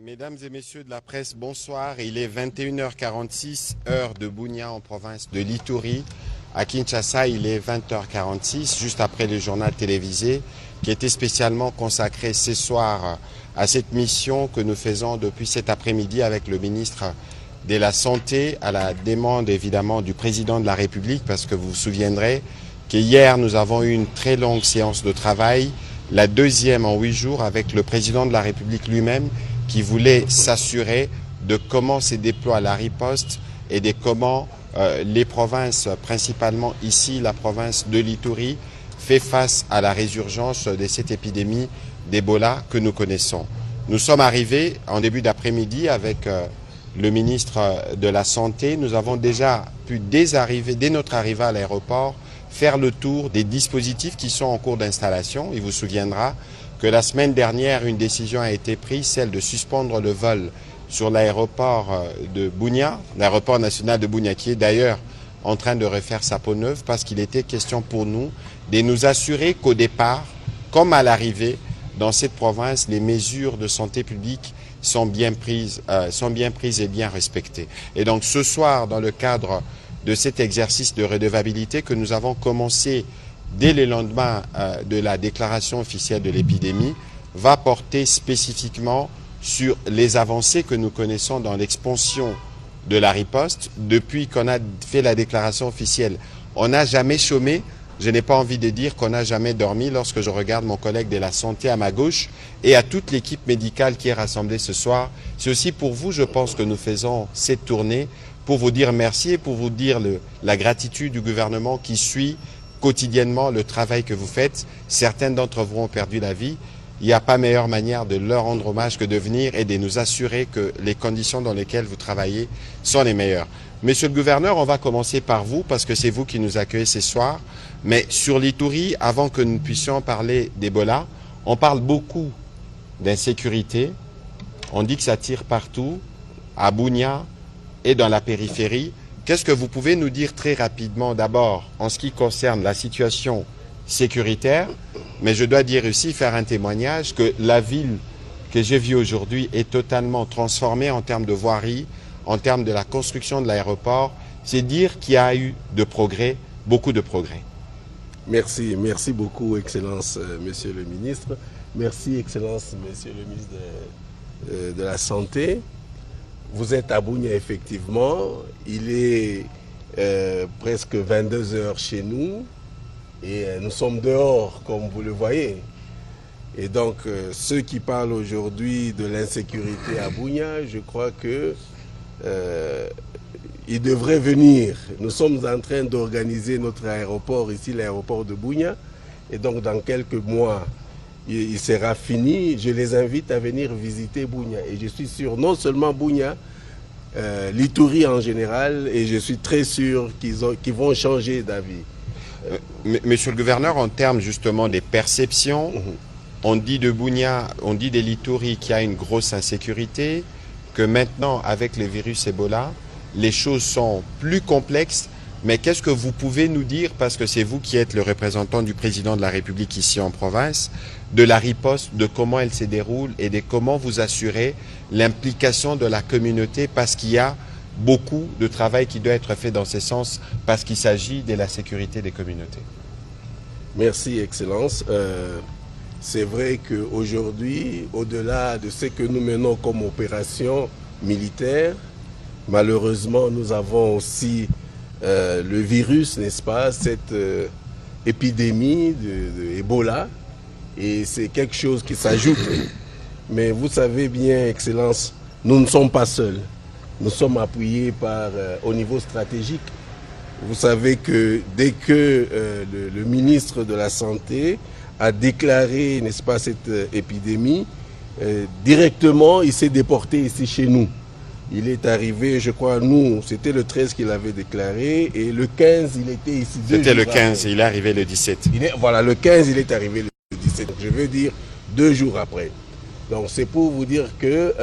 Mesdames et messieurs de la presse, bonsoir. Il est 21h46, heure de Bunia en province de l'Ituri. À Kinshasa, il est 20h46, juste après le journal télévisé qui était spécialement consacré ce soir à cette mission que nous faisons depuis cet après-midi avec le ministre de la Santé, à la demande évidemment du président de la République, parce que vous vous souviendrez qu'hier nous avons eu une très longue séance de travail, la deuxième en 8 jours avec le président de la République lui-même, qui voulait s'assurer de comment se déploie la riposte et de comment les provinces, principalement ici la province de l'Ituri, fait face à la résurgence de cette épidémie d'Ebola que nous connaissons. Nous sommes arrivés en début d'après-midi avec le ministre de la Santé. Nous avons déjà pu, dès notre arrivée à l'aéroport, faire le tour des dispositifs qui sont en cours d'installation. Il vous souviendra que la semaine dernière, une décision a été prise, celle de suspendre le vol sur l'aéroport de Bunia, l'aéroport national de Bunia, qui est d'ailleurs en train de refaire sa peau neuve, parce qu'il était question pour nous de nous assurer qu'au départ, comme à l'arrivée, dans cette province, les mesures de santé publique sont bien prises et bien respectées. Et donc ce soir, dans le cadre de cet exercice de redevabilité que nous avons commencé dès le lendemain de la déclaration officielle de l'épidémie, va porter spécifiquement sur les avancées que nous connaissons dans l'expansion de la riposte. Depuis qu'on a fait la déclaration officielle, on n'a jamais chômé. Je n'ai pas envie de dire qu'on n'a jamais dormi lorsque je regarde mon collègue de la santé à ma gauche et à toute l'équipe médicale qui est rassemblée ce soir. C'est aussi pour vous, je pense, que nous faisons cette tournée, pour vous dire merci et pour vous dire la gratitude du gouvernement qui suit quotidiennement le travail que vous faites. Certains d'entre vous ont perdu la vie. Il n'y a pas meilleure manière de leur rendre hommage que de venir et de nous assurer que les conditions dans lesquelles vous travaillez sont les meilleures. Monsieur le gouverneur, on va commencer par vous parce que c'est vous qui nous accueillez ce soir. Mais sur l'Ituri, avant que nous puissions parler d'Ebola, on parle beaucoup d'insécurité. On dit que ça tire partout, à Bunia et dans la périphérie. Qu'est-ce que vous pouvez nous dire très rapidement d'abord en ce qui concerne la situation sécuritaire, mais je dois dire aussi, faire un témoignage, que la ville que j'ai vue aujourd'hui est totalement transformée en termes de voirie, en termes de la construction de l'aéroport. C'est dire qu'il y a eu de progrès, beaucoup de progrès. Merci beaucoup, Excellence, Monsieur le Ministre. Merci, Excellence, Monsieur le Ministre de la Santé. Vous êtes à Bunia, effectivement. Il est presque 22 heures chez nous et nous sommes dehors, comme vous le voyez. Et donc, ceux qui parlent aujourd'hui de l'insécurité à Bunia, je crois que ils devraient venir. Nous sommes en train d'organiser notre aéroport ici, l'aéroport de Bunia. Et donc, dans quelques mois, il sera fini. Je les invite à venir visiter Bunia. Et je suis sûr, non seulement Bunia, l'Ituri en général, et je suis très sûr qu'ils vont changer d'avis. Monsieur le gouverneur, en termes justement des perceptions, on dit de Bunia, on dit de l'Ituri qu'il y a une grosse insécurité, que maintenant, avec le virus Ebola, les choses sont plus complexes. Mais qu'est-ce que vous pouvez nous dire, parce que c'est vous qui êtes le représentant du président de la République ici en province, de la riposte, de comment elle se déroule et de comment vous assurez l'implication de la communauté, parce qu'il y a beaucoup de travail qui doit être fait dans ce sens, parce qu'il s'agit de la sécurité des communautés. Merci, Excellence. C'est vrai qu'aujourd'hui, au-delà de ce que nous menons comme opération militaire, malheureusement, nous avons aussi le virus, n'est-ce pas, cette épidémie de Ebola, et c'est quelque chose qui s'ajoute. Mais vous savez bien, Excellence, nous ne sommes pas seuls. Nous sommes appuyés au niveau stratégique. Vous savez que dès que le ministre de la Santé a déclaré, n'est-ce pas, cette épidémie, directement, il s'est déporté ici chez nous. Il est arrivé, je crois, nous, c'était le 13 qu'il avait déclaré, et le 15, il était ici. C'était le 15, il est arrivé le 17. Voilà, le 15, il est arrivé le 17. Je veux dire 2 jours après. Donc c'est pour vous dire que,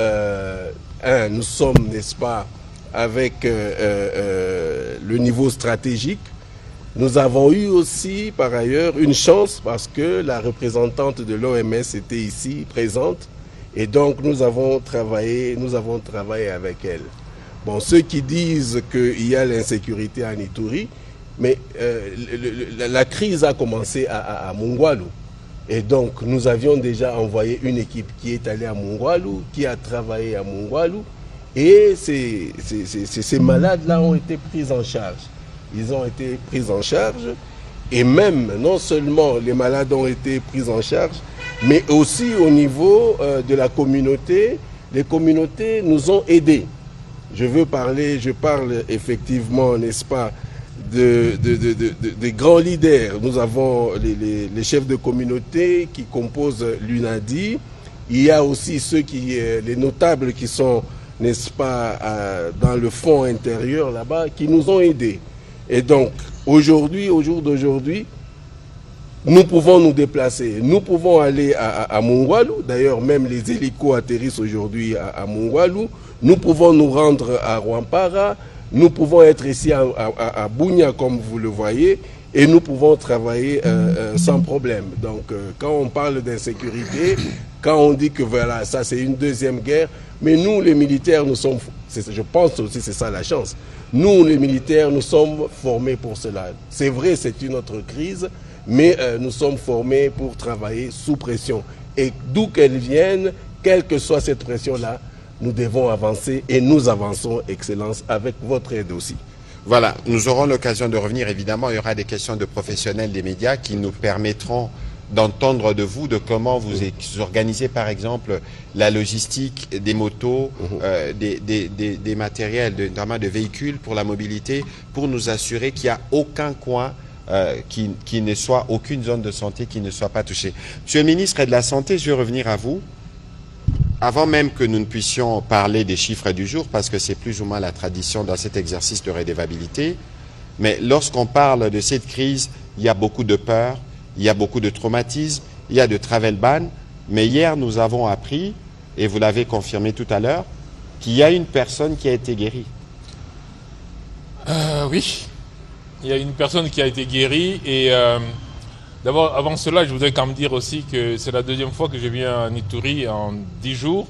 nous sommes, n'est-ce pas, avec le niveau stratégique. Nous avons eu aussi, par ailleurs, une chance parce que la représentante de l'OMS était ici, présente. Et donc nous avons travaillé avec elle. Bon, ceux qui disent qu'il y a l'insécurité en Ituri, mais la crise a commencé à Mungwalu. Et donc nous avions déjà envoyé une équipe qui est allée à Mungwalu, qui a travaillé à Mungwalu. Et ces malades-là ont été pris en charge. Ils ont été pris en charge. Et même, non seulement les malades ont été pris en charge, mais aussi au niveau de la communauté, les communautés nous ont aidés. Je parle effectivement, n'est-ce pas, des grands leaders. Nous avons les chefs de communauté qui composent l'UNADI. Il y a aussi les notables qui sont, n'est-ce pas, dans le fond intérieur là-bas, qui nous ont aidés. Et donc, aujourd'hui, au jour d'aujourd'hui, nous pouvons nous déplacer. Nous pouvons aller à Mungwalu. D'ailleurs, même les hélicos atterrissent aujourd'hui à Mungwalu. Nous pouvons nous rendre à Rwampara. Nous pouvons être ici à Bunia, comme vous le voyez. Et nous pouvons travailler sans problème. Donc, quand on parle d'insécurité, quand on dit que voilà, ça c'est une deuxième guerre, mais nous, les militaires, nous sommes, je pense aussi c'est ça la chance, nous, les militaires, nous sommes formés pour cela. C'est vrai, c'est une autre crise, mais nous sommes formés pour travailler sous pression. Et d'où qu'elle vienne, quelle que soit cette pression-là, nous devons avancer et nous avançons, Excellence, avec votre aide aussi. Voilà, nous aurons l'occasion de revenir. Évidemment, il y aura des questions de professionnels des médias qui nous permettront d'entendre de vous de comment vous organisez, par exemple, la logistique des motos, des matériels, notamment de véhicules pour la mobilité, pour nous assurer qu'il n'y a aucun coin qui ne soit, aucune zone de santé qui ne soit pas touchée. Monsieur le ministre de la Santé, je vais revenir à vous. Avant même que nous ne puissions parler des chiffres du jour, parce que c'est plus ou moins la tradition dans cet exercice de redevabilité, mais lorsqu'on parle de cette crise, il y a beaucoup de peur, il y a beaucoup de traumatisme, il y a de travel ban, mais hier nous avons appris, et vous l'avez confirmé tout à l'heure, qu'il y a une personne qui a été guérie. Oui, il y a une personne qui a été guérie et d'abord, avant cela, je voudrais quand même dire aussi que c'est la deuxième fois que je viens en Ituri en 10 jours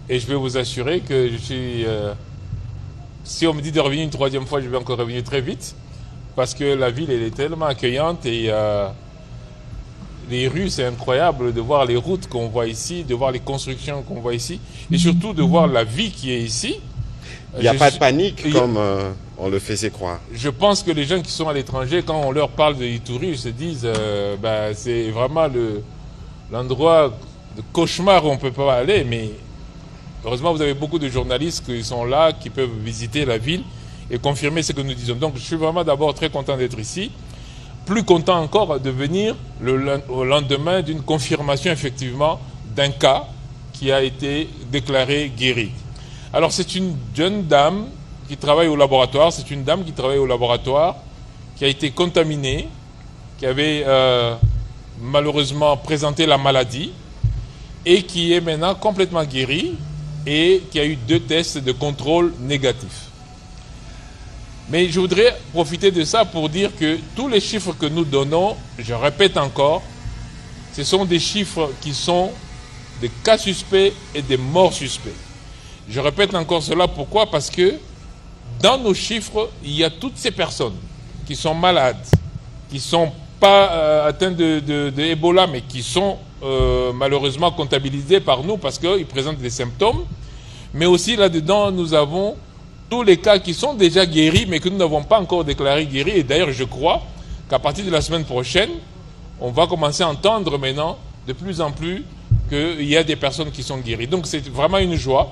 et je vais vous assurer que je suis... si on me dit de revenir une troisième fois, je vais encore revenir très vite parce que la ville elle est tellement accueillante et les rues, c'est incroyable de voir les routes qu'on voit ici, de voir les constructions qu'on voit ici et surtout de voir la vie qui est ici. Il n'y a pas de panique comme on le faisait croire. Je pense que les gens qui sont à l'étranger, quand on leur parle de Ituri, ils se disent c'est vraiment l'endroit de cauchemar où on ne peut pas aller. Mais heureusement, vous avez beaucoup de journalistes qui sont là, qui peuvent visiter la ville et confirmer ce que nous disons. Donc je suis vraiment d'abord très content d'être ici. Plus content encore de venir au lendemain d'une confirmation effectivement d'un cas qui a été déclaré guéri. Alors c'est une jeune dame qui travaille au laboratoire, c'est une dame qui travaille au laboratoire, qui a été contaminée, qui avait malheureusement présenté la maladie et qui est maintenant complètement guérie et qui a eu 2 tests de contrôle négatifs. Mais je voudrais profiter de ça pour dire que tous les chiffres que nous donnons, je répète encore, ce sont des chiffres qui sont des cas suspects et des morts suspects. Je répète encore cela, pourquoi? Parce que dans nos chiffres, il y a toutes ces personnes qui sont malades, qui ne sont pas atteintes de Ebola, mais qui sont malheureusement comptabilisées par nous parce qu'ils présentent des symptômes. Mais aussi là-dedans, nous avons tous les cas qui sont déjà guéris, mais que nous n'avons pas encore déclarés guéris. Et d'ailleurs, je crois qu'à partir de la semaine prochaine, on va commencer à entendre maintenant de plus en plus qu'il y a des personnes qui sont guéries. Donc c'est vraiment une joie.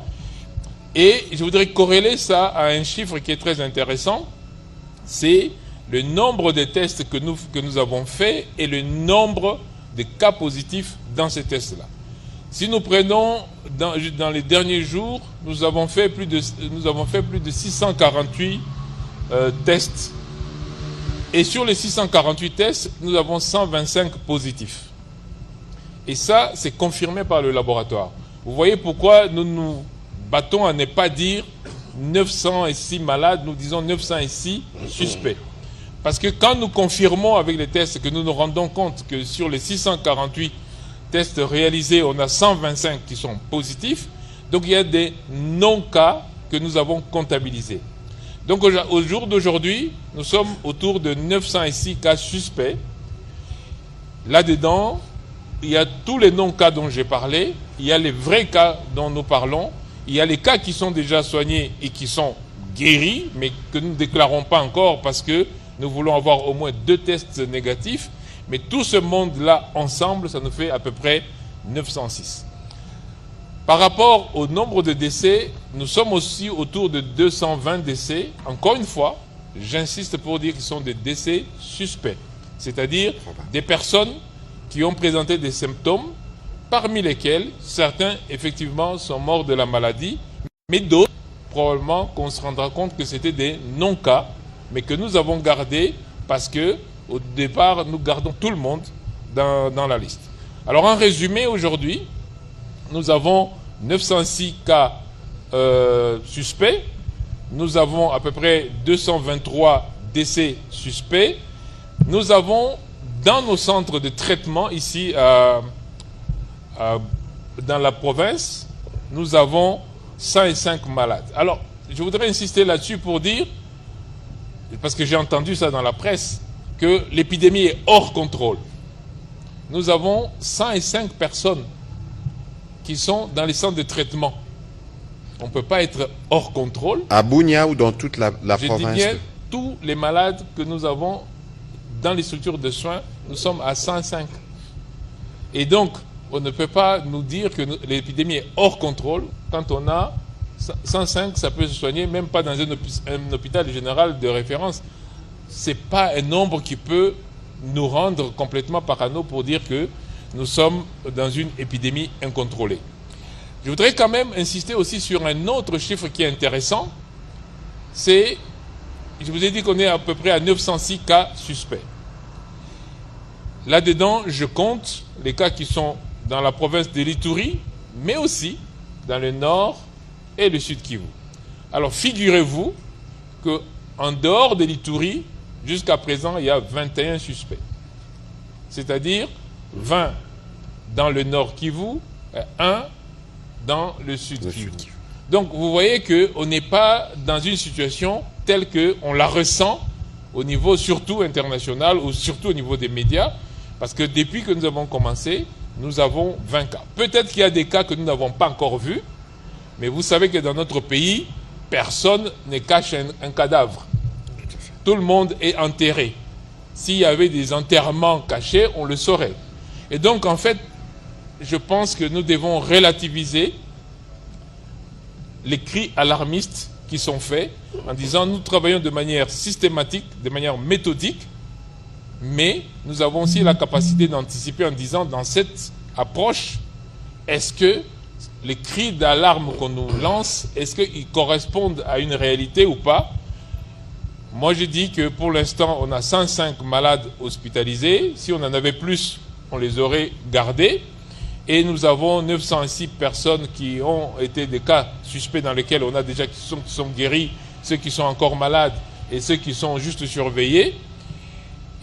Et je voudrais corréler ça à un chiffre qui est très intéressant, c'est le nombre de tests que nous avons faits et le nombre de cas positifs dans ces tests-là. Si nous prenons dans les derniers jours, nous avons fait plus de 648 tests. Et sur les 648 tests, nous avons 125 positifs. Et ça, c'est confirmé par le laboratoire. Vous voyez pourquoi nous nous battons à ne pas dire 906 malades, nous disons 906 suspects. Parce que quand nous confirmons avec les tests que nous nous rendons compte que sur les 648 tests réalisés, on a 125 qui sont positifs. Donc il y a des non-cas que nous avons comptabilisés. Donc au jour d'aujourd'hui, nous sommes autour de 906 cas suspects. Là-dedans, il y a tous les non-cas dont j'ai parlé, il y a les vrais cas dont nous parlons, il y a les cas qui sont déjà soignés et qui sont guéris, mais que nous ne déclarons pas encore parce que nous voulons avoir au moins 2 tests négatifs. Mais tout ce monde-là, ensemble, ça nous fait à peu près 906. Par rapport au nombre de décès, nous sommes aussi autour de 220 décès. Encore une fois, j'insiste pour dire qu'ils sont des décès suspects. C'est-à-dire des personnes qui ont présenté des symptômes, parmi lesquels certains, effectivement, sont morts de la maladie, mais d'autres, probablement, qu'on se rendra compte que c'était des non-cas, mais que nous avons gardés parce que, au départ, nous gardons tout le monde dans la liste. Alors, en résumé, aujourd'hui, nous avons 906 cas suspects. Nous avons à peu près 223 décès suspects. Nous avons, dans nos centres de traitement, ici, dans la province, nous avons 105 malades. Alors, je voudrais insister là-dessus pour dire, parce que j'ai entendu ça dans la presse, que l'épidémie est hors contrôle. Nous avons 105 personnes qui sont dans les centres de traitement. On ne peut pas être hors contrôle. À Bunia ou dans toute la province? Je dis bien tous les malades que nous avons dans les structures de soins, nous sommes à 105. Et donc, on ne peut pas nous dire que l'épidémie est hors contrôle. Quand on a 105, ça peut se soigner, même pas dans un hôpital général de référence. Ce n'est pas un nombre qui peut nous rendre complètement parano pour dire que nous sommes dans une épidémie incontrôlée. Je voudrais quand même insister aussi sur un autre chiffre qui est intéressant. C'est, je vous ai dit qu'on est à peu près à 906 cas suspects. Là-dedans, je compte les cas qui sont dans la province de l'Ituri, mais aussi dans le nord et le sud Kivu. Alors, figurez-vous qu'en dehors de l'Ituri, jusqu'à présent, il y a 21 suspects. C'est-à-dire 20 dans le nord Kivu et 1 dans le sud Kivu. Donc, vous voyez qu'on n'est pas dans une situation telle qu'on la ressent au niveau surtout international ou surtout au niveau des médias, parce que depuis que nous avons commencé, nous avons 20 cas. Peut-être qu'il y a des cas que nous n'avons pas encore vus, mais vous savez que dans notre pays, personne ne cache un cadavre. Tout le monde est enterré. S'il y avait des enterrements cachés, on le saurait. Et donc, en fait, je pense que nous devons relativiser les cris alarmistes qui sont faits en disant nous travaillons de manière systématique, de manière méthodique, mais nous avons aussi la capacité d'anticiper en disant dans cette approche, est-ce que les cris d'alarme qu'on nous lance, est-ce qu'ils correspondent à une réalité ou pas? Moi, je dis que pour l'instant, on a 105 malades hospitalisés. Si on en avait plus, on les aurait gardés. Et nous avons 906 personnes qui ont été des cas suspects dans lesquels on a déjà qui sont guéris, ceux qui sont encore malades et ceux qui sont juste surveillés.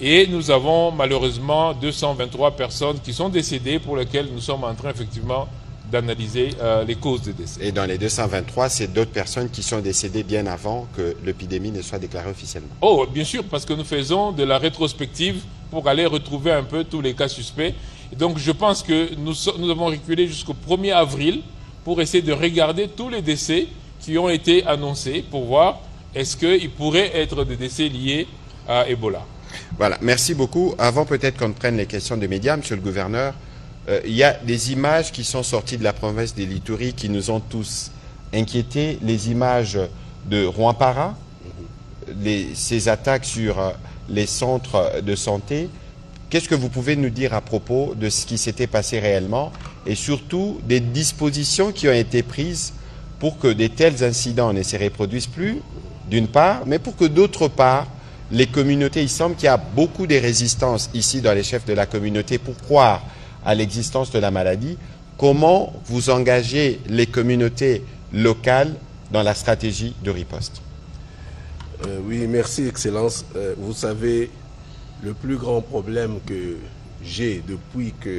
Et nous avons malheureusement 223 personnes qui sont décédées pour lesquelles nous sommes en train effectivement d'analyser les causes des décès. Et dans les 223, c'est d'autres personnes qui sont décédées bien avant que l'épidémie ne soit déclarée officiellement. Oh, bien sûr, parce que nous faisons de la rétrospective pour aller retrouver un peu tous les cas suspects. Et donc je pense que nous avons reculé jusqu'au 1er avril pour essayer de regarder tous les décès qui ont été annoncés pour voir est-ce qu'ils pourraient être des décès liés à Ebola. Voilà, merci beaucoup. Avant peut-être qu'on prenne les questions des médias, Monsieur le Gouverneur, il y a des images qui sont sorties de la province de l'Ituri qui nous ont tous inquiétés. Les images de Rwampara, ces attaques sur les centres de santé. Qu'est-ce que vous pouvez nous dire à propos de ce qui s'était passé réellement et surtout des dispositions qui ont été prises pour que de tels incidents ne se reproduisent plus, d'une part, mais pour que d'autre part, les communautés, il semble qu'il y a beaucoup de résistance ici dans les chefs de la communauté pour croire à l'existence de la maladie. Comment vous engagez les communautés locales dans la stratégie de riposte? Oui, merci Excellence. Vous savez, le plus grand problème que j'ai depuis que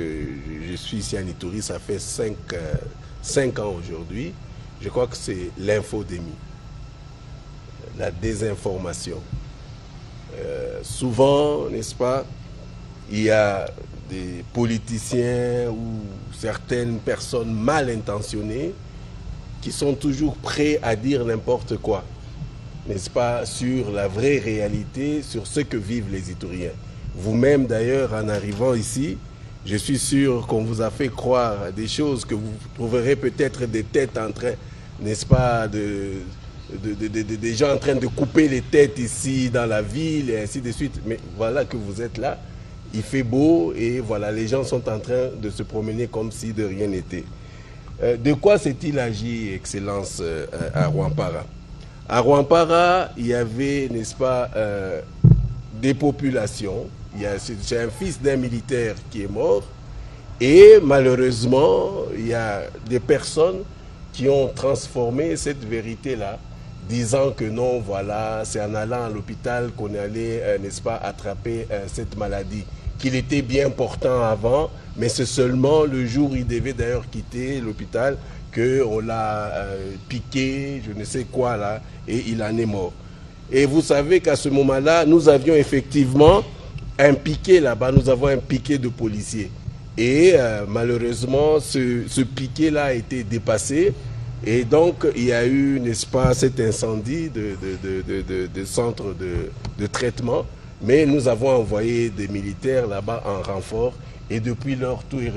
je suis ici à Ituri, ça fait 5 ans aujourd'hui, je crois que c'est l'infodémie, la désinformation. Souvent, n'est-ce pas, il y a des politiciens ou certaines personnes mal intentionnées qui sont toujours prêts à dire n'importe quoi, n'est-ce pas, sur la vraie réalité, sur ce que vivent les Ituriens. Vous-même, d'ailleurs, en arrivant ici, je suis sûr qu'on vous a fait croire des choses que vous trouverez peut-être des têtes en train, n'est-ce pas, des gens en train de couper les têtes ici dans la ville et ainsi de suite. Mais voilà que vous êtes là, il fait beau et voilà, les gens sont en train de se promener comme si de rien n'était. De quoi s'est-il agi, Excellence, à Rwampara? À Rwampara, il y avait, n'est-ce pas, des populations. J'ai un fils d'un militaire qui est mort et malheureusement, il y a des personnes qui ont transformé cette vérité-là, disant que non, voilà, c'est en allant à l'hôpital qu'on allait, n'est-ce pas, attraper cette maladie, qu'il était bien portant avant, mais c'est seulement le jour où il devait d'ailleurs quitter l'hôpital qu'on l'a piqué, je ne sais quoi là, et il en est mort. Et vous savez qu'à ce moment-là, nous avions effectivement un piquet là-bas, nous avons un piquet de policiers. Et malheureusement, ce piquet-là a été dépassé. Et donc, il y a eu, n'est-ce pas, cet incendie de centre de traitement. Mais nous avons envoyé des militaires là-bas en renfort. Et depuis lors, tout est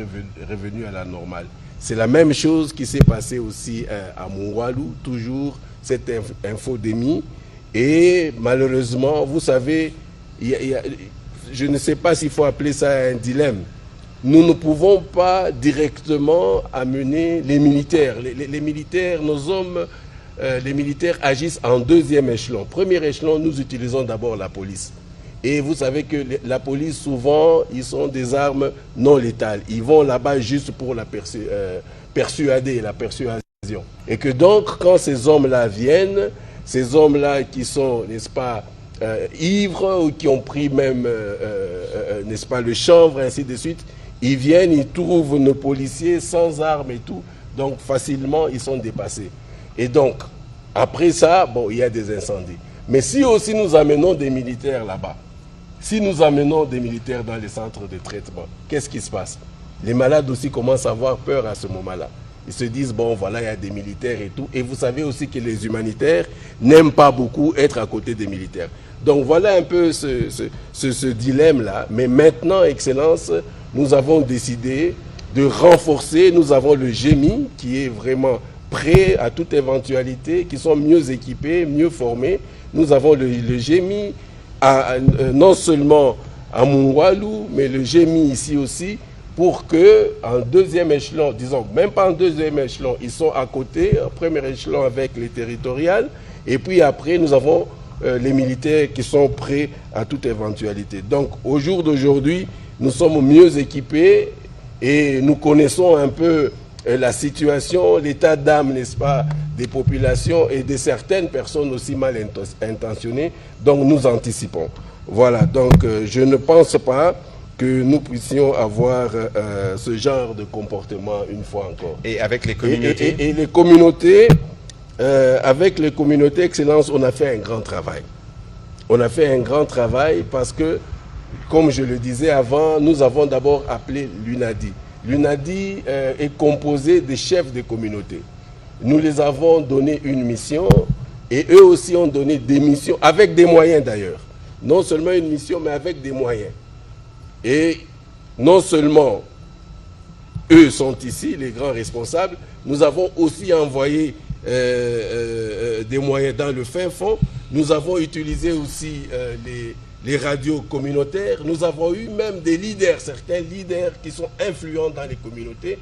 revenu à la normale. C'est la même chose qui s'est passé aussi à Mungwalu, toujours cette infodémie. Et malheureusement, vous savez, je ne sais pas s'il faut appeler ça un dilemme. Nous ne pouvons pas directement amener les militaires. Les militaires, nos hommes, les militaires agissent en deuxième échelon. Premier échelon, nous utilisons d'abord la police. Et vous savez que la police, souvent, ils sont des armes non létales. Ils vont là-bas juste pour la persuader, la persuasion. Et que donc, quand ces hommes-là viennent, ces hommes-là qui sont, n'est-ce pas, ivres ou qui ont pris même, n'est-ce pas, le chanvre, ainsi de suite, ils viennent, ils trouvent nos policiers sans armes et tout. Donc, facilement, ils sont dépassés. Et donc, après ça, bon, il y a des incendies. Mais si aussi nous amenons des militaires là-bas, si nous amenons des militaires dans les centres de traitement, qu'est-ce qui se passe? Les malades aussi commencent à avoir peur à ce moment-là. Ils se disent, bon, voilà, il y a des militaires et tout. Et vous savez aussi que les humanitaires n'aiment pas beaucoup être à côté des militaires. Donc, voilà un peu ce dilemme-là. Mais maintenant, Excellence, nous avons décidé de renforcer. Nous avons le GEMI qui est vraiment prêt à toute éventualité, qui sont mieux équipés, mieux formés. Nous avons le GEMI non seulement à Mungwalu, mais le GEMI ici aussi, pour que en deuxième échelon, disons même pas en deuxième échelon, ils sont à côté, en premier échelon avec les territoriales, et puis après nous avons les militaires qui sont prêts à toute éventualité. Donc au jour d'aujourd'hui, nous sommes mieux équipés et nous connaissons un peu la situation, l'état d'âme, n'est-ce pas, des populations et de certaines personnes aussi mal intentionnées, donc nous anticipons. Voilà, donc je ne pense pas que nous puissions avoir ce genre de comportement une fois encore. Et avec les communautés et les communautés, avec les communautés, Excellence, on a fait un grand travail. On a fait un grand travail parce que, comme je le disais avant, nous avons d'abord appelé l'UNADI. L'UNADI est composé des chefs de communauté. Nous les avons donné une mission et eux aussi ont donné des missions, avec des moyens d'ailleurs. Non seulement une mission, mais avec des moyens. Et non seulement eux sont ici, les grands responsables, nous avons aussi envoyé des moyens dans le fin fond. Nous avons utilisé aussi les radios communautaires. Nous avons eu même des leaders, certains leaders qui sont influents dans les communautés,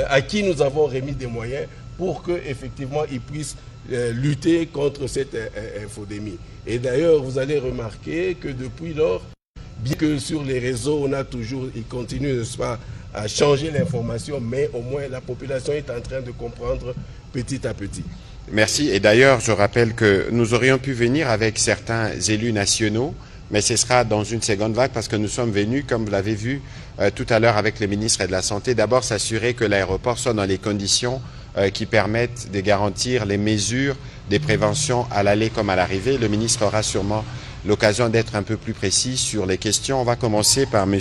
à qui nous avons remis des moyens pour qu'effectivement ils puissent lutter contre cette infodémie. Et d'ailleurs, vous allez remarquer que depuis lors, bien que sur les réseaux, ils continuent, n'est-ce pas, à changer l'information, mais au moins la population est en train de comprendre petit à petit. Merci. Et d'ailleurs, je rappelle que nous aurions pu venir avec certains élus nationaux mais ce sera dans une seconde vague parce que nous sommes venus, comme vous l'avez vu tout à l'heure avec le ministre de la Santé, d'abord s'assurer que l'aéroport soit dans les conditions qui permettent de garantir les mesures de prévention à l'aller comme à l'arrivée. Le ministre aura sûrement l'occasion d'être un peu plus précis sur les questions. On va commencer par M.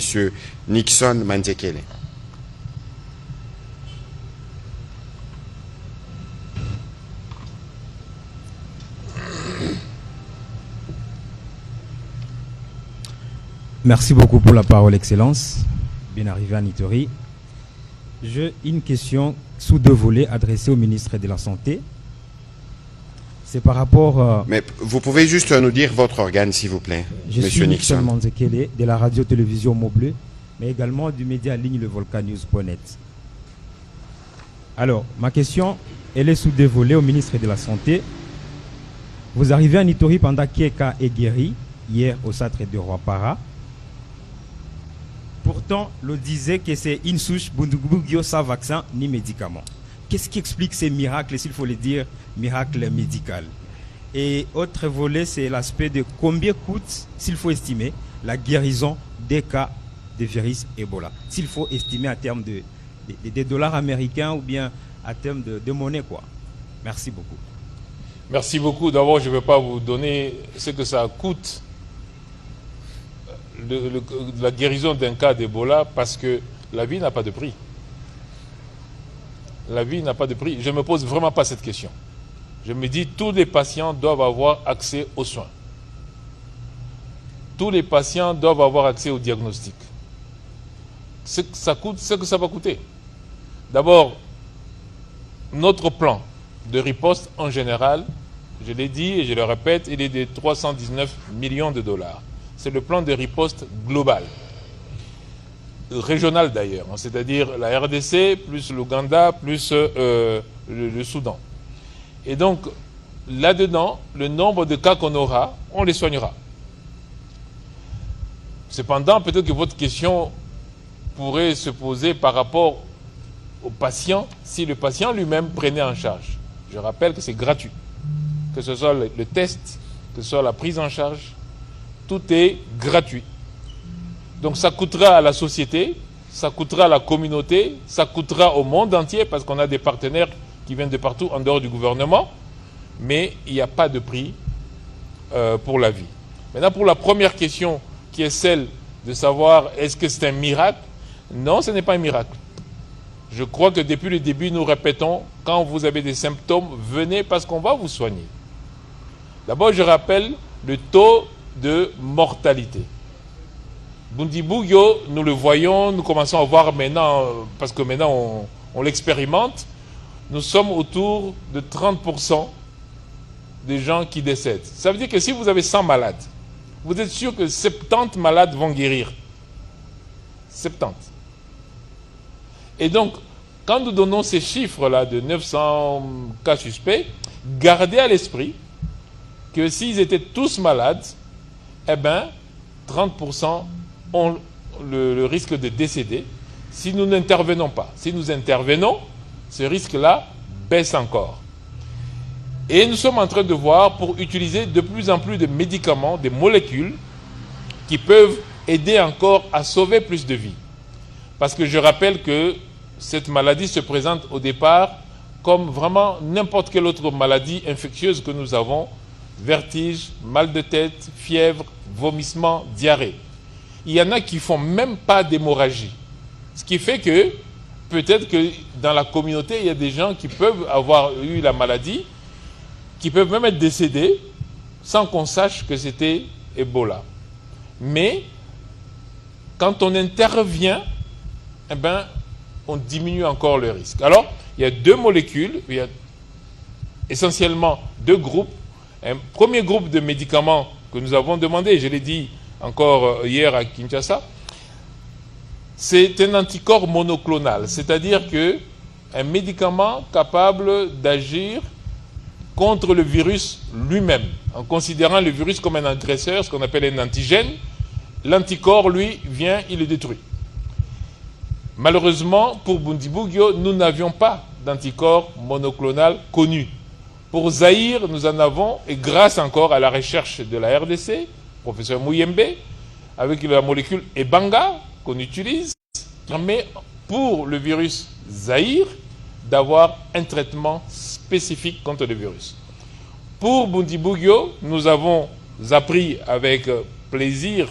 Nixon Manzekele. Merci beaucoup pour la parole, Excellence. Bien arrivé à Nitori. J'ai une question sous deux volets adressée au ministre de la Santé. C'est par rapport... Mais vous pouvez juste nous dire votre organe, s'il vous plaît, je Monsieur suis Nixon. Manzekele, de la radio-télévision Mobleu, mais également du média en ligne levolcanews.net. Alors, ma question, elle est sous deux volets au ministre de la Santé. Vous arrivez à Nitori pendant qu'Eka est guéri, hier au centre de Roi-Para. Pourtant, l'on disait que c'est une souche Bundugubugyo sans vaccin ni médicament. Qu'est-ce qui explique ces miracles, s'il faut le dire, miracles médicaux? Et autre volet, c'est l'aspect de combien coûte, s'il faut estimer, la guérison des cas de virus Ebola. S'il faut estimer à terme de dollars américains ou bien à terme de monnaie, quoi. Merci beaucoup. Merci beaucoup. D'abord, je ne vais pas vous donner ce que ça coûte la guérison d'un cas d'Ebola parce que la vie n'a pas de prix. La vie n'a pas de prix. Je ne me pose vraiment pas cette question. Je me dis tous les patients doivent avoir accès aux soins. Tous les patients doivent avoir accès au diagnostic. Ce que ça coûte, ce que ça va coûter. D'abord, notre plan de riposte en général, je l'ai dit et je le répète, il est de 319 millions de dollars. C'est le plan de riposte global, régional d'ailleurs, c'est-à-dire la RDC, plus l'Ouganda, plus le Soudan. Et donc, là-dedans, le nombre de cas qu'on aura, on les soignera. Cependant, peut-être que votre question pourrait se poser par rapport au patient, si le patient lui-même prenait en charge. Je rappelle que c'est gratuit. Que ce soit le test, que ce soit la prise en charge, tout est gratuit. Donc ça coûtera à la société, ça coûtera à la communauté, ça coûtera au monde entier parce qu'on a des partenaires qui viennent de partout en dehors du gouvernement, mais il n'y a pas de prix pour la vie. Maintenant, pour la première question qui est celle de savoir est-ce que c'est un miracle? Non, ce n'est pas un miracle. Je crois que depuis le début, nous répétons, quand vous avez des symptômes, venez parce qu'on va vous soigner. D'abord, je rappelle le taux de mortalité. Bundibugyo, nous le voyons, nous commençons à voir maintenant, parce que maintenant on l'expérimente, nous sommes autour de 30% des gens qui décèdent. Ça veut dire que si vous avez 100 malades, vous êtes sûr que 70 malades vont guérir. 70. Et donc, quand nous donnons ces chiffres-là de 900 cas suspects, gardez à l'esprit que s'ils étaient tous malades, eh bien, 30% ont le risque de décéder si nous n'intervenons pas. Si nous intervenons, ce risque-là baisse encore. Et nous sommes en train de voir pour utiliser de plus en plus de médicaments, des molécules qui peuvent aider encore à sauver plus de vies. Parce que je rappelle que cette maladie se présente au départ comme vraiment n'importe quelle autre maladie infectieuse que nous avons, vertige, mal de tête, fièvre, vomissement, diarrhée. Il y en a qui ne font même pas d'hémorragie. Ce qui fait que peut-être que dans la communauté, il y a des gens qui peuvent avoir eu la maladie, qui peuvent même être décédés sans qu'on sache que c'était Ebola. Mais quand on intervient, eh ben, on diminue encore le risque. Alors, il y a deux molécules, il y a essentiellement deux groupes. Un premier groupe de médicaments que nous avons demandé, je l'ai dit encore hier à Kinshasa, c'est un anticorps monoclonal, c'est-à-dire qu'un médicament capable d'agir contre le virus lui-même, en considérant le virus comme un agresseur, ce qu'on appelle un antigène. L'anticorps, lui, vient, il le détruit. Malheureusement, pour Bundibugyo, nous n'avions pas d'anticorps monoclonal connu. Pour Zaïre, nous en avons, et grâce encore à la recherche de la RDC, professeur Mouyembe, avec la molécule Ebanga qu'on utilise, qui permet pour le virus Zaïre d'avoir un traitement spécifique contre le virus. Pour Bundibugyo, nous avons appris avec plaisir,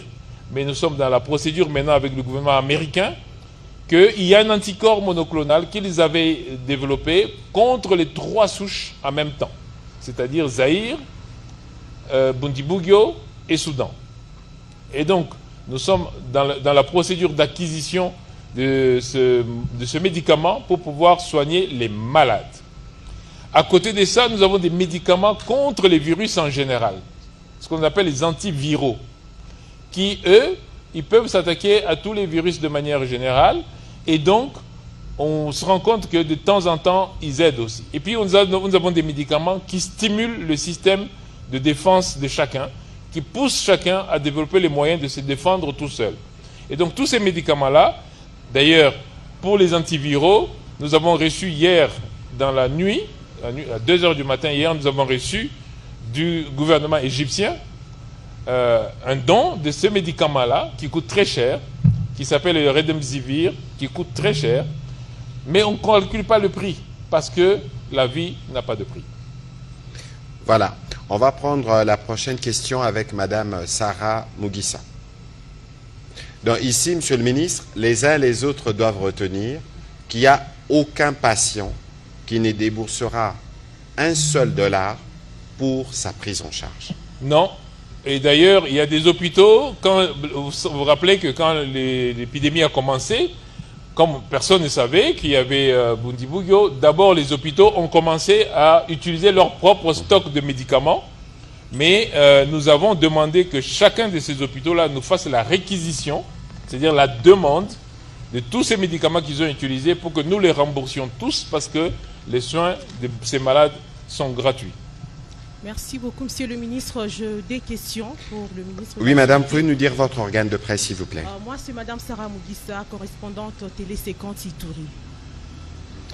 mais nous sommes dans la procédure maintenant avec le gouvernement américain, qu'il y a un anticorps monoclonal qu'ils avaient développé contre les 3 souches en même temps, c'est-à-dire Zaïre, Bundibugyo et Soudan. Et donc, nous sommes dans la procédure d'acquisition de ce médicament pour pouvoir soigner les malades. À côté de ça, nous avons des médicaments contre les virus en général, ce qu'on appelle les antiviraux, qui, eux, ils peuvent s'attaquer à tous les virus de manière générale, et donc, on se rend compte que de temps en temps, ils aident aussi. Et puis, nous avons des médicaments qui stimulent le système de défense de chacun, qui poussent chacun à développer les moyens de se défendre tout seul. Et donc, tous ces médicaments-là, d'ailleurs, pour les antiviraux, nous avons reçu hier, dans la nuit, à 2 h du matin, hier, nous avons reçu du gouvernement égyptien un don de ce médicament-là, qui coûte très cher, qui s'appelle le Remdesivir, qui coûte très cher, mais on ne calcule pas le prix, parce que la vie n'a pas de prix. Voilà. On va prendre la prochaine question avec Madame Sarah Mugisa. Donc ici, Monsieur le Ministre, les uns et les autres doivent retenir qu'il n'y a aucun patient qui ne déboursera un seul dollar pour sa prise en charge. Non. Et d'ailleurs, il y a des hôpitaux, vous vous rappelez que quand l'épidémie a commencé, comme personne ne savait qu'il y avait Bundibugyo, d'abord les hôpitaux ont commencé à utiliser leur propre stock de médicaments, mais nous avons demandé que chacun de ces hôpitaux-là nous fasse la réquisition, c'est-à-dire la demande de tous ces médicaments qu'ils ont utilisés pour que nous les remboursions tous, parce que les soins de ces malades sont gratuits. Merci beaucoup, Monsieur le Ministre. J'ai des questions pour le ministre. Oui, Madame, pouvez nous dire votre organe de presse, s'il vous plaît? Moi, c'est Madame Sarah Mugisa, correspondante Télé 50 Ituri.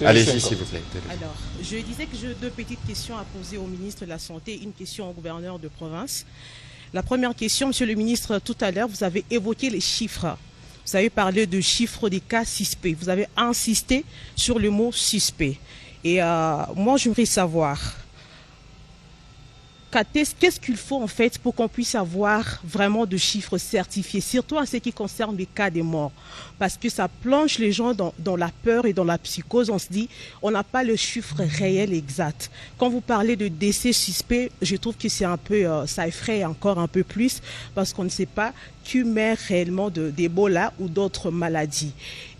Allez-y, s'il vous plaît. Alors, je disais que j'ai 2 petites questions à poser au ministre de la Santé, une question au gouverneur de province. La première question, Monsieur le ministre, tout à l'heure, vous avez évoqué les chiffres. Vous avez parlé de chiffres des cas suspects. Vous avez insisté sur le mot suspect. Et moi, j'aimerais savoir, qu'est-ce qu'il faut en fait pour qu'on puisse avoir vraiment de chiffres certifiés, surtout en ce qui concerne les cas des morts, parce que ça plonge les gens dans la peur et dans la psychose. On se dit, on n'a pas le chiffre réel exact. Quand vous parlez de décès suspects, je trouve que c'est un peu, ça effraie encore un peu plus, parce qu'on ne sait pas qui meurt réellement d'Ebola ou d'autres maladies.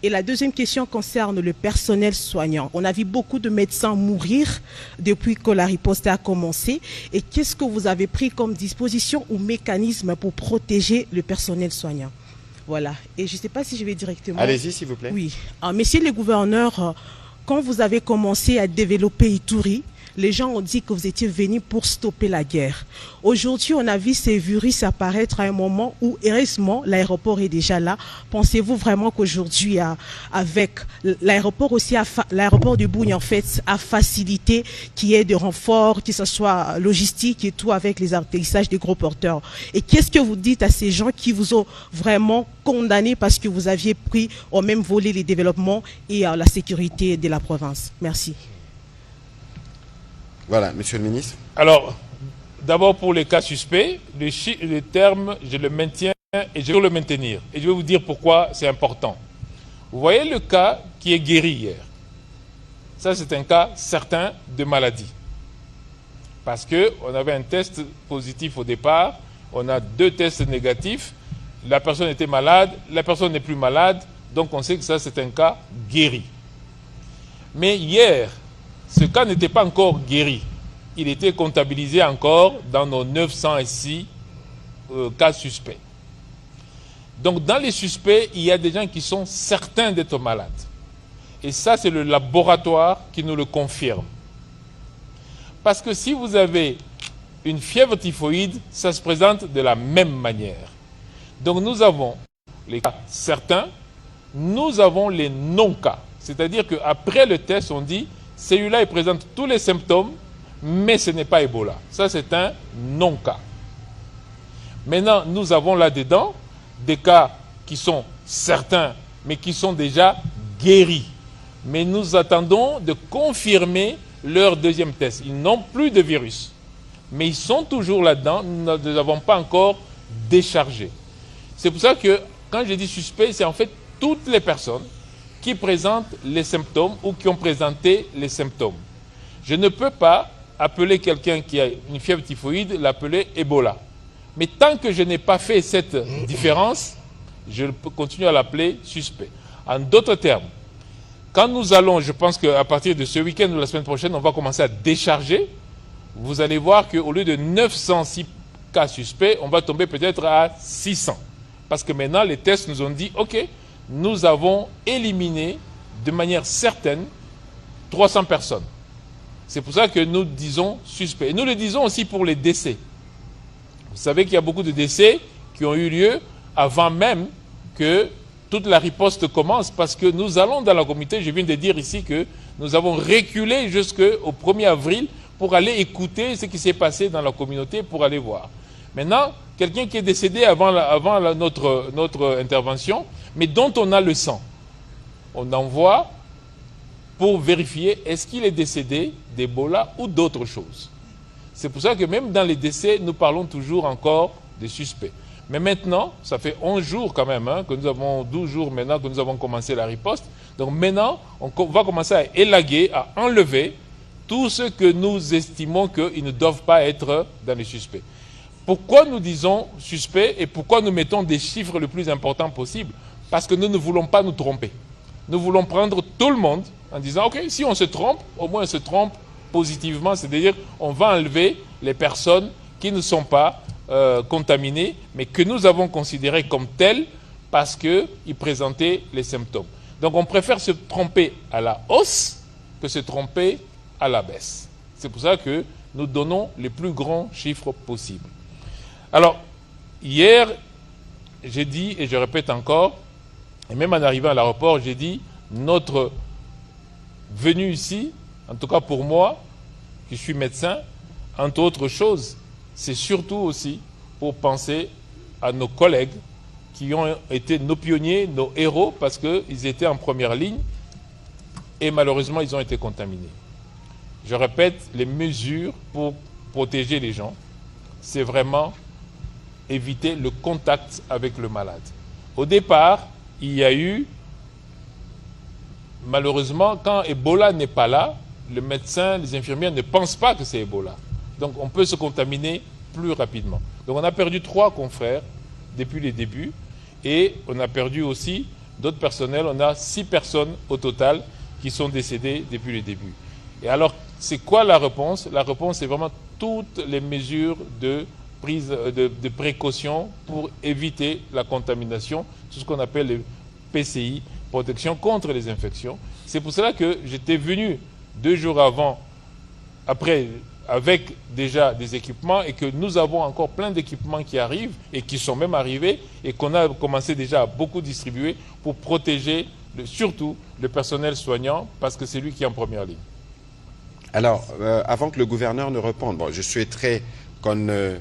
Et la deuxième question concerne le personnel soignant. On a vu beaucoup de médecins mourir depuis que la riposte a commencé. Et qu'est-ce que vous avez pris comme disposition ou mécanisme pour protéger le personnel soignant? Voilà. Et je ne sais pas si je vais directement... Allez-y, s'il vous plaît. Oui. Messieurs les gouverneurs, quand vous avez commencé à développer Ituri, les gens ont dit que vous étiez venus pour stopper la guerre. Aujourd'hui, on a vu ces virus apparaître à un moment où, heureusement, l'aéroport est déjà là. Pensez-vous vraiment qu'aujourd'hui, avec l'aéroport aussi, l'aéroport de Bougne, en fait, a facilité qu'il y ait de renforts, que ce soit logistique et tout, avec les atterrissages des gros porteurs? Et qu'est-ce que vous dites à ces gens qui vous ont vraiment condamné parce que vous aviez pris au même volet les développements et la sécurité de la province? Merci. Voilà, Monsieur le Ministre. Alors, d'abord pour les cas suspects, le terme, je le maintiens et je vais le maintenir. Et je vais vous dire pourquoi c'est important. Vous voyez le cas qui est guéri hier. Ça, c'est un cas certain de maladie. Parce qu'on avait un test positif au départ, on a 2 tests négatifs, la personne était malade, la personne n'est plus malade, donc on sait que ça, c'est un cas guéri. Mais hier, ce cas n'était pas encore guéri. Il était comptabilisé encore dans nos 906 cas suspects. Donc dans les suspects, il y a des gens qui sont certains d'être malades. Et ça, c'est le laboratoire qui nous le confirme. Parce que si vous avez une fièvre typhoïde, ça se présente de la même manière. Donc nous avons les cas certains, nous avons les non-cas. C'est-à-dire qu'après le test, on dit celui-là, il présente tous les symptômes, mais ce n'est pas Ebola. Ça, c'est un non-cas. Maintenant, nous avons là-dedans des cas qui sont certains, mais qui sont déjà guéris. Mais nous attendons de confirmer leur deuxième test. Ils n'ont plus de virus, mais ils sont toujours là-dedans. Nous ne les avons pas encore déchargés. C'est pour ça que quand je dis suspect, c'est en fait toutes les personnes qui présentent les symptômes ou qui ont présenté les symptômes. Je ne peux pas appeler quelqu'un qui a une fièvre typhoïde, l'appeler Ebola. Mais tant que je n'ai pas fait cette différence, je peux continuer à l'appeler suspect. En d'autres termes, quand nous allons, je pense qu'à partir de ce week-end ou la semaine prochaine, on va commencer à décharger, vous allez voir qu'au lieu de 906 cas suspects, on va tomber peut-être à 600. Parce que maintenant, les tests nous ont dit, OK, nous avons éliminé de manière certaine 300 personnes. C'est pour ça que nous disons suspect. Et nous le disons aussi pour les décès. Vous savez qu'il y a beaucoup de décès qui ont eu lieu avant même que toute la riposte commence, parce que nous allons dans la communauté. Je viens de dire ici que nous avons reculé jusqu'au 1er avril pour aller écouter ce qui s'est passé dans la communauté, pour aller voir. Maintenant, quelqu'un qui est décédé avant notre intervention, mais dont on a le sang, on envoie pour vérifier est-ce qu'il est décédé d'Ebola ou d'autres choses. C'est pour ça que même dans les décès, nous parlons toujours encore des suspects. Mais maintenant, ça fait 11 jours quand même, que nous avons 12 jours maintenant que nous avons commencé la riposte. Donc maintenant, on va commencer à élaguer, à enlever tout ce que nous estimons qu'ils ne doivent pas être dans les suspects. Pourquoi nous disons suspect et pourquoi nous mettons des chiffres le plus importants possible? Parce que nous ne voulons pas nous tromper. Nous voulons prendre tout le monde en disant, OK, si on se trompe, au moins on se trompe positivement, c'est-à-dire on va enlever les personnes qui ne sont pas contaminées, mais que nous avons considérées comme telles parce qu'ils présentaient les symptômes. Donc on préfère se tromper à la hausse que se tromper à la baisse. C'est pour ça que nous donnons les plus grands chiffres possibles. Alors, hier, j'ai dit, et je répète encore, et même en arrivant à l'aéroport, j'ai dit, notre venue ici, en tout cas pour moi, qui suis médecin, entre autres choses, c'est surtout aussi pour penser à nos collègues qui ont été nos pionniers, nos héros, parce qu'ils étaient en première ligne et malheureusement, ils ont été contaminés. Je répète, les mesures pour protéger les gens, c'est vraiment éviter le contact avec le malade. Au départ, il y a eu, malheureusement, quand Ebola n'est pas là, le médecin, les infirmières ne pensent pas que c'est Ebola. Donc on peut se contaminer plus rapidement. Donc on a perdu 3 confrères depuis les débuts et on a perdu aussi d'autres personnels. On a 6 personnes au total qui sont décédées depuis les débuts. Et alors, c'est quoi la réponse? La réponse, c'est vraiment toutes les mesures de prise de précaution pour éviter la contamination, tout ce qu'on appelle le PCI, protection contre les infections. C'est pour cela que j'étais venu 2 jours avant, après, avec déjà des équipements, et que nous avons encore plein d'équipements qui arrivent et qui sont même arrivés et qu'on a commencé déjà à beaucoup distribuer pour protéger surtout le personnel soignant, parce que c'est lui qui est en première ligne. Alors, avant que le gouverneur ne réponde, bon, je souhaiterais qu'on ne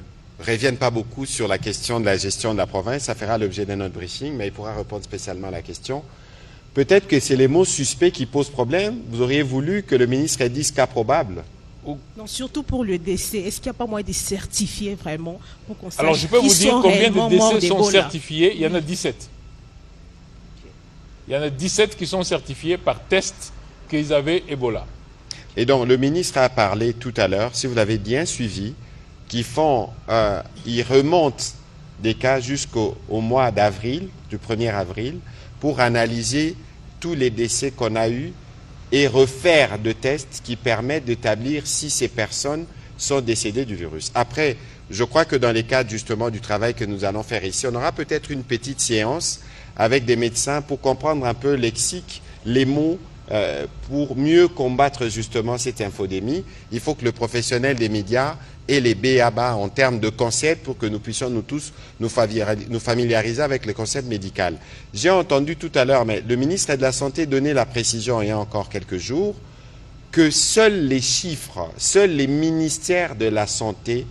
revienne pas beaucoup sur la question de la gestion de la province. Ça fera l'objet d'un autre briefing, mais il pourra répondre spécialement à la question. Peut-être que c'est les mots suspects qui posent problème. Vous auriez voulu que le ministre ait 10 cas probables. Non, surtout pour le décès. Est-ce qu'il n'y a pas moyen de certifier vraiment pour qu'on sache? Alors, je peux vous dire combien de décès sont certifiés. Il y en a 17. Il y en a 17 qui sont certifiés par test qu'ils avaient Ebola. Et donc, le ministre a parlé tout à l'heure, si vous l'avez bien suivi, ils remontent des cas jusqu'au mois d'avril, du 1er avril, pour analyser tous les décès qu'on a eus et refaire des tests qui permettent d'établir si ces personnes sont décédées du virus. Après, je crois que dans les cadres justement du travail que nous allons faire ici, on aura peut-être une petite séance avec des médecins pour comprendre un peu le lexique, les mots, pour mieux combattre justement cette infodémie. Il faut que le professionnel des médias ait les b.a.-ba en termes de concepts pour que nous puissions nous tous nous familiariser avec le concept médical. J'ai entendu tout à l'heure, mais le ministre de la Santé donnait la précision il y a encore quelques jours que seuls les chiffres, seuls les ministères de la Santé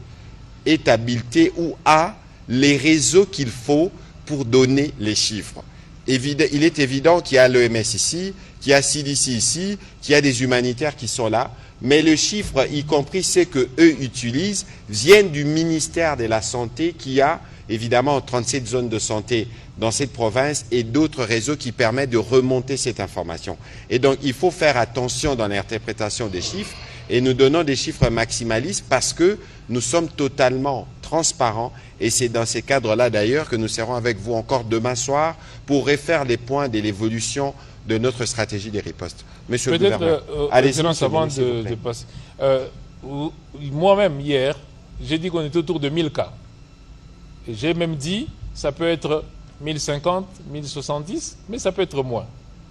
est habilité ou a les réseaux qu'il faut pour donner les chiffres. Il est évident qu'il y a l'EMS ici, qu'il y a CDC ici, qu'il y a des humanitaires qui sont là, mais le chiffre, y compris ceux qu'eux utilisent, viennent du ministère de la Santé qui a évidemment 37 zones de santé dans cette province et d'autres réseaux qui permettent de remonter cette information. Et donc, il faut faire attention dans l'interprétation des chiffres et nous donnons des chiffres maximalistes parce que nous sommes totalement transparents et c'est dans ces cadres-là d'ailleurs que nous serons avec vous encore demain soir pour refaire les points de l'évolution de notre stratégie des ripostes. Monsieur le gouverneur, allez-y, avant de passer. Moi-même, hier, j'ai dit qu'on était autour de 1000 cas. J'ai même dit, ça peut être 1050, 1070, mais ça peut être moins.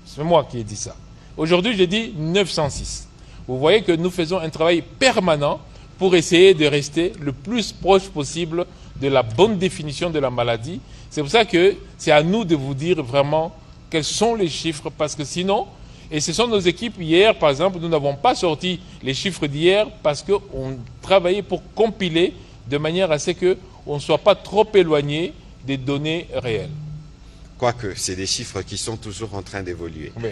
C'est moi qui ai dit ça. Aujourd'hui, j'ai dit 906. Vous voyez que nous faisons un travail permanent pour essayer de rester le plus proche possible de la bonne définition de la maladie. C'est pour ça que c'est à nous de vous dire vraiment quels sont les chiffres, parce que sinon, et ce sont nos équipes hier, par exemple, nous n'avons pas sorti les chiffres d'hier parce qu'on travaillait pour compiler de manière à ce qu'on ne soit pas trop éloigné des données réelles. Quoique, c'est des chiffres qui sont toujours en train d'évoluer. Oui.